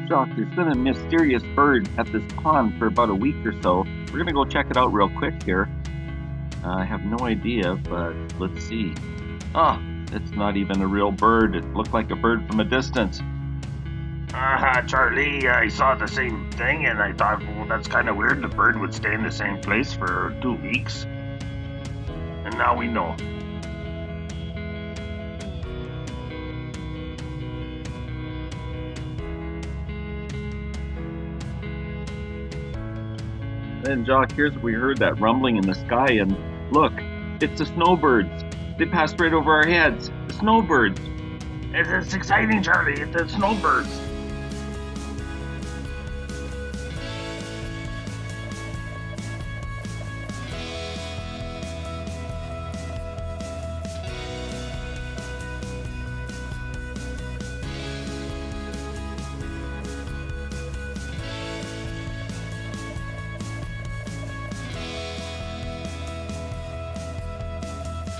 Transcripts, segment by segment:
Jacques, there's been a mysterious bird at this pond for about a week or so. We're gonna go check it out real quick here. I have no idea, but let's see. Ah, it's not even a real bird. It looked like a bird from a distance. Charlie, I saw the same thing and I thought, well, that's kind of weird. The bird would stay in the same place for 2 weeks. And now we know. And Jacques, here's what we heard, that rumbling in the sky, and look, it's the snowbirds. They passed right over our heads. The snowbirds. It's exciting, Charlie. It's the snowbirds.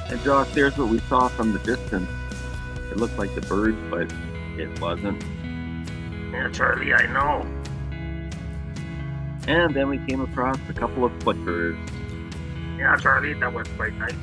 And Jacques, there's what we saw from the distance. It looked like the birds, but it wasn't. Yeah, Charlie, I know. And then we came across a couple of flickers. Yeah, Charlie, that was quite nice.